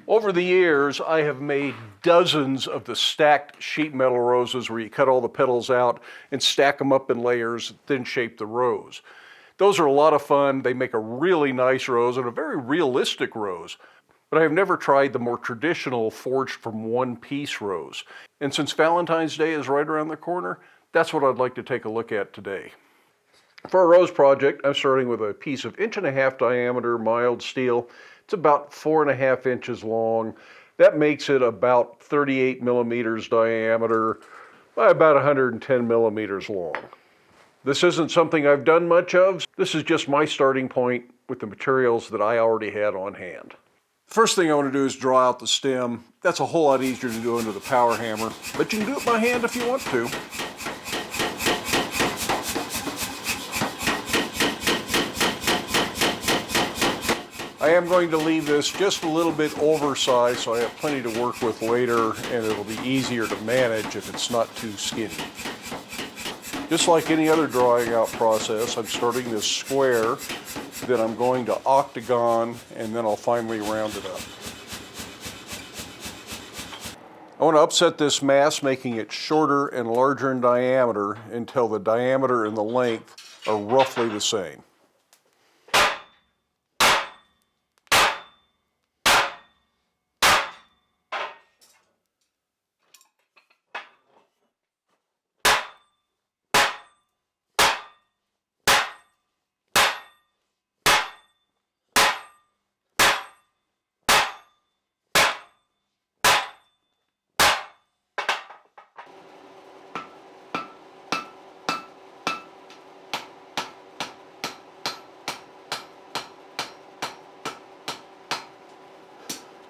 Over the years, I have made dozens of the stacked sheet metal roses where you cut all the petals out and stack them up in layers, then shape the rose. Those are a lot of fun. They make a really nice rose and a very realistic rose. But I have never tried the more traditional forged from one piece rose. And since Valentine's Day is right around the corner, that's what I'd like to take a look at today. For our rose project, I'm starting with a piece of 1.5" diameter mild steel. It's about 4.5 inches long. That makes it about 38 millimeters diameter by about 110 millimeters long. This isn't something I've done much of. This is just my starting point with the materials that I already had on hand. First thing I want to do is draw out the stem. That's a whole lot easier to do under the power hammer, but you can do it by hand if you want to. I am going to leave this just a little bit oversized so I have plenty to work with later, and it'll be easier to manage if it's not too skinny. Just like any other drawing out process, I'm starting this square, then I'm going to octagon, and then I'll finally round it up. I want to upset this mass, making it shorter and larger in diameter until the diameter and the length are roughly the same.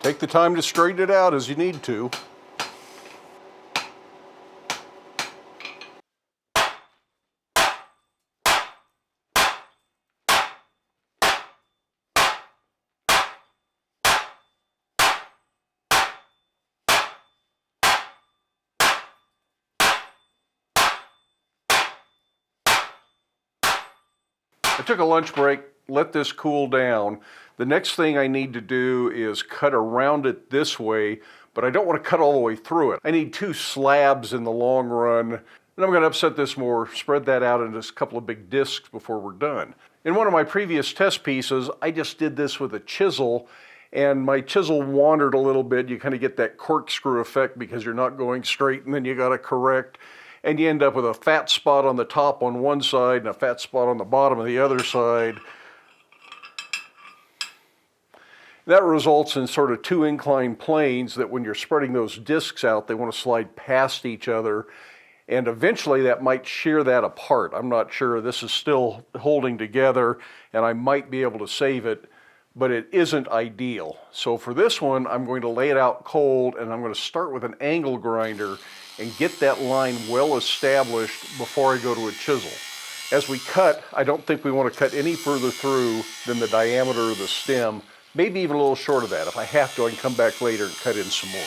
Take the time to straighten it out as you need to. I took a lunch break, let this cool down. The next thing I need to do is cut around it this way, but I don't want to cut all the way through it. I need 2 slabs in the long run, and I'm going to upset this more, spread that out into a couple of big discs before we're done. In one of my previous test pieces, I just did this with a chisel, and my chisel wandered a little bit. You kind of get that corkscrew effect because you're not going straight, and then you got to correct. And you end up with a fat spot on the top on one side and a fat spot on the bottom of the other side. That results in sort of 2 inclined planes that when you're spreading those discs out, they want to slide past each other. And eventually that might shear that apart. I'm not sure. This is still holding together, and I might be able to save it, but it isn't ideal. So for this one, I'm going to lay it out cold, and I'm going to start with an angle grinder and get that line well established before I go to a chisel. As we cut, I don't think we want to cut any further through than the diameter of the stem, maybe even a little short of that. If I have to, I can come back later and cut in some more.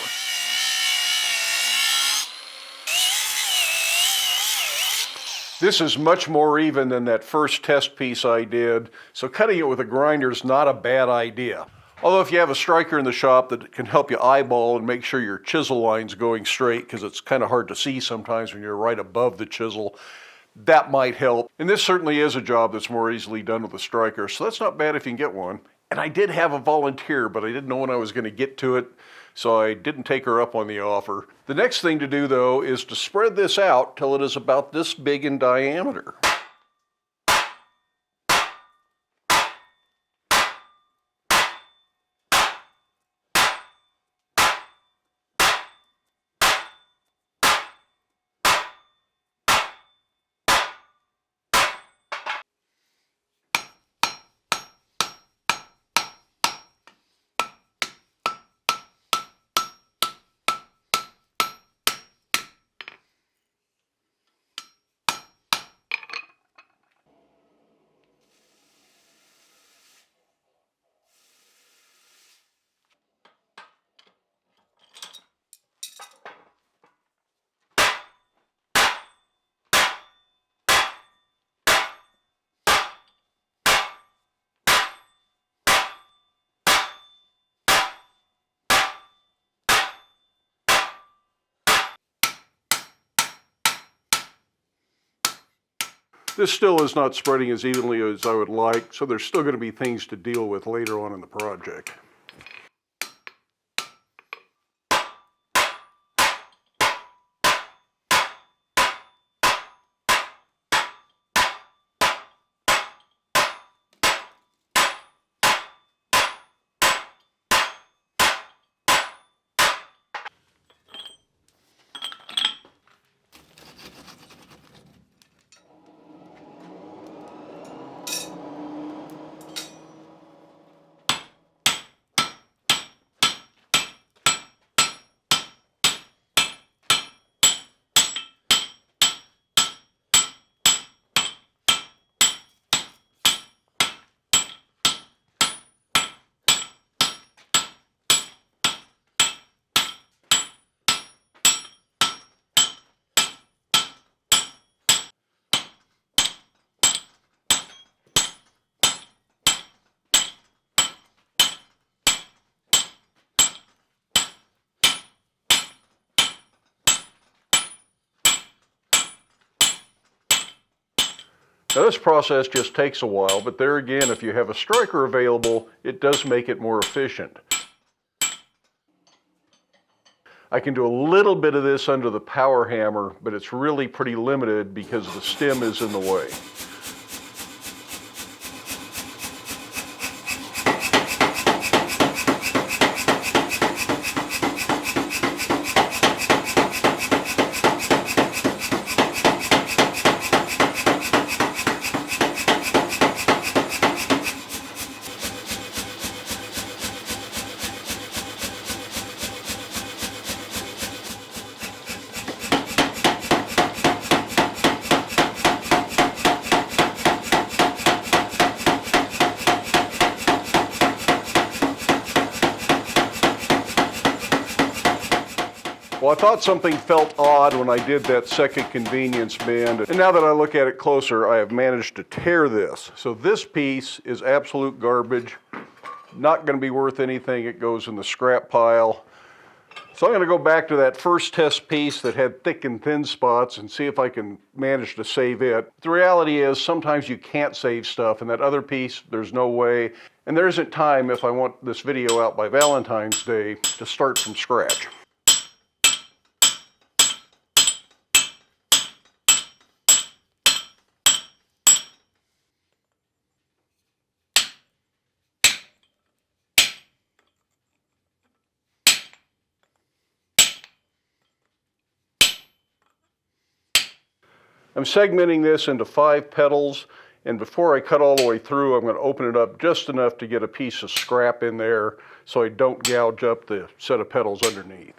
This is much more even than that first test piece I did, so cutting it with a grinder is not a bad idea. Although if you have a striker in the shop that can help you eyeball and make sure your chisel line's going straight, because it's kind of hard to see sometimes when you're right above the chisel, that might help. And this certainly is a job that's more easily done with a striker, so that's not bad if you can get one. And I did have a volunteer, but I didn't know when I was going to get to it, so I didn't take her up on the offer. The next thing to do, though, is to spread this out till it is about this big in diameter. This still is not spreading as evenly as I would like, so there's still going to be things to deal with later on in the project. Now this process just takes a while, but there again, if you have a striker available, it does make it more efficient. I can do a little bit of this under the power hammer, but it's really pretty limited because the stem is in the way. Well, I thought something felt odd when I did that second convenience bend, and now that I look at it closer, I have managed to tear this. So this piece is absolute garbage, not going to be worth anything. It goes in the scrap pile. So I'm going to go back to that first test piece that had thick and thin spots and see if I can manage to save it. The reality is sometimes you can't save stuff, and that other piece, there's no way. And there isn't time, if I want this video out by Valentine's Day, to start from scratch. I'm segmenting this into 5 petals, and before I cut all the way through, I'm going to open it up just enough to get a piece of scrap in there so I don't gouge up the set of petals underneath.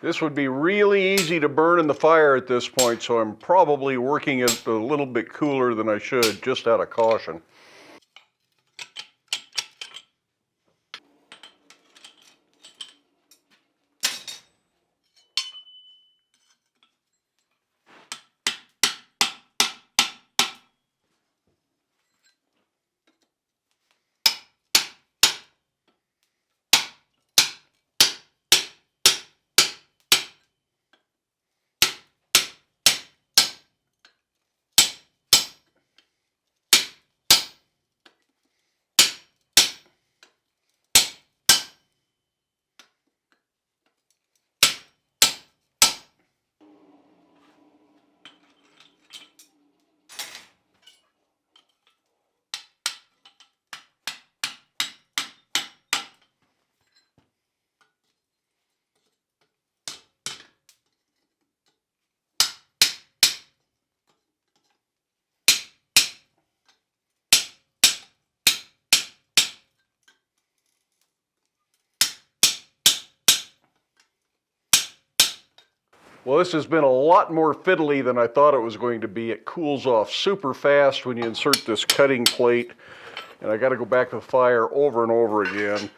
This would be really easy to burn in the fire at this point, so I'm probably working it a little bit cooler than I should, just out of caution. Well, this has been a lot more fiddly than I thought it was going to be. It cools off super fast when you insert this cutting plate, and I got to go back to the fire over and over again.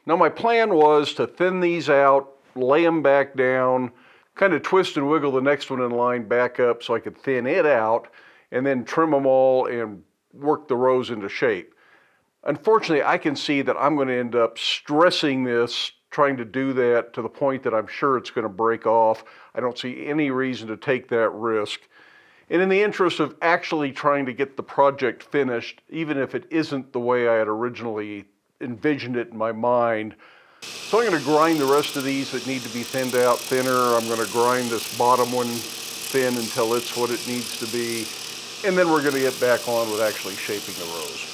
Now my plan was to thin these out, lay them back down, kind of twist and wiggle the next one in line back up so I could thin it out, and then trim them all and work the rows into shape. Unfortunately, I can see that I'm going to end up stressing this, trying to do that to the point that I'm sure it's going to break off. I don't see any reason to take that risk. And in the interest of actually trying to get the project finished, even if it isn't the way I had originally envisioned it in my mind, so I'm going to grind the rest of these that need to be thinned out thinner. I'm going to grind this bottom one thin until it's what it needs to be. And then we're going to get back on with actually shaping the rows.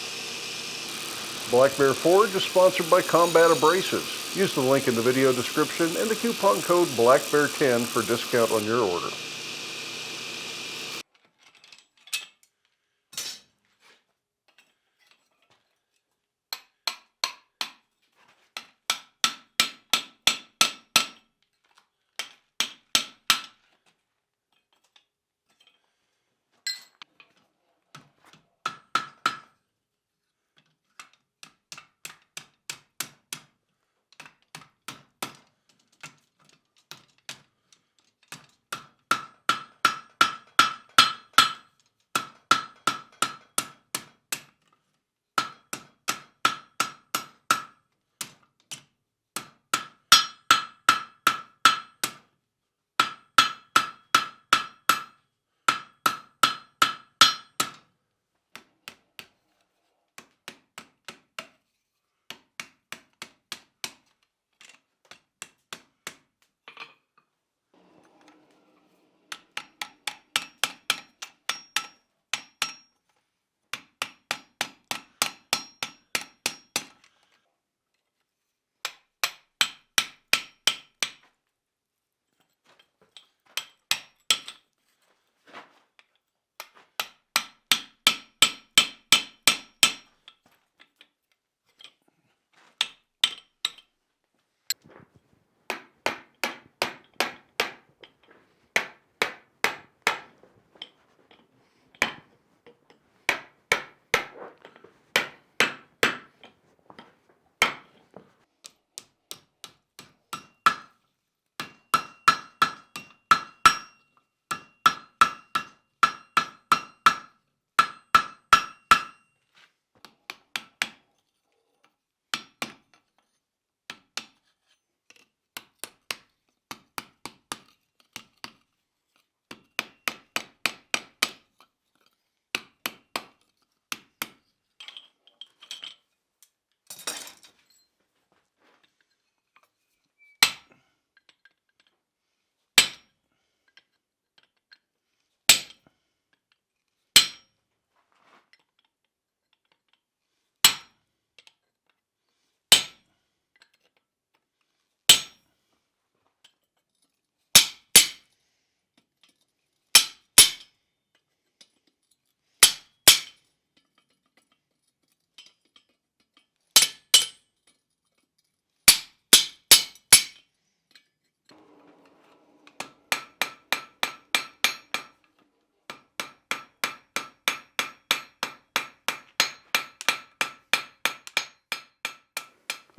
Black Bear Forge is sponsored by Combat Abrasives. Use the link in the video description and the coupon code BlackBear10 for discount on your order.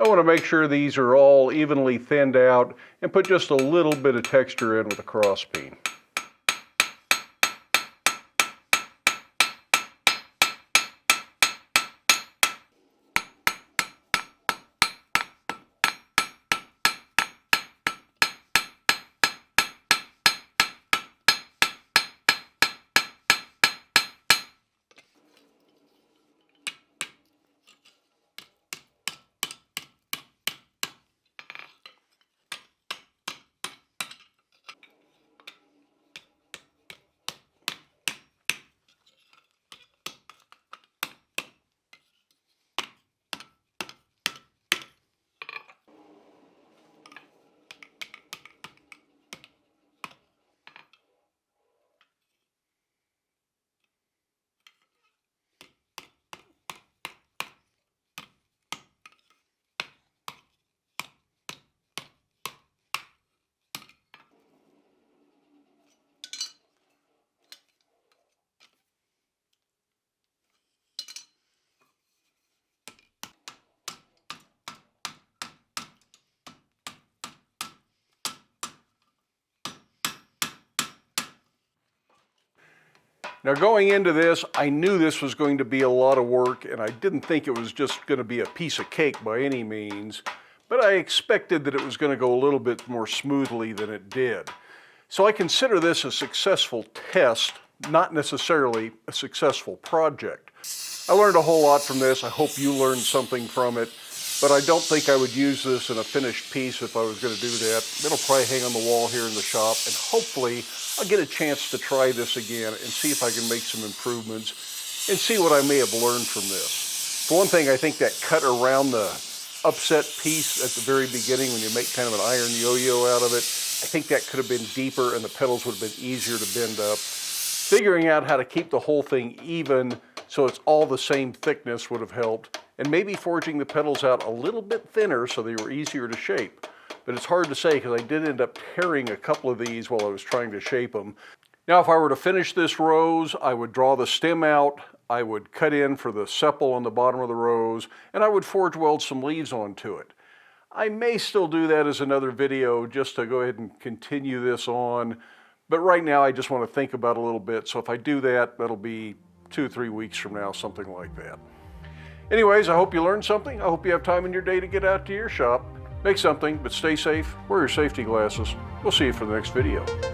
I want to make sure these are all evenly thinned out and put just a little bit of texture in with a cross peen. Now going into this, I knew this was going to be a lot of work, and I didn't think it was just going to be a piece of cake by any means, but I expected that it was going to go a little bit more smoothly than it did. So I consider this a successful test, not necessarily a successful project. I learned a whole lot from this. I hope you learned something from it, but I don't think I would use this in a finished piece if I was going to do that. It'll probably hang on the wall here in the shop, and hopefully I'll get a chance to try this again and see if I can make some improvements and see what I may have learned from this. For one thing, I think that cut around the upset piece at the very beginning when you make kind of an iron yo-yo out of it, I think that could have been deeper and the petals would have been easier to bend up. Figuring out how to keep the whole thing even so it's all the same thickness would have helped, and maybe forging the petals out a little bit thinner so they were easier to shape. But it's hard to say because I did end up tearing a couple of these while I was trying to shape them. Now if I were to finish this rose, I would draw the stem out, I would cut in for the sepal on the bottom of the rose, and I would forge weld some leaves onto it. I may still do that as another video just to go ahead and continue this on, but right now I just want to think about it a little bit, so if I do that, that'll be 2 or 3 weeks from now, something like that. Anyways, I hope you learned something. I hope you have time in your day to get out to your shop. Make something, but stay safe, wear your safety glasses. We'll see you for the next video.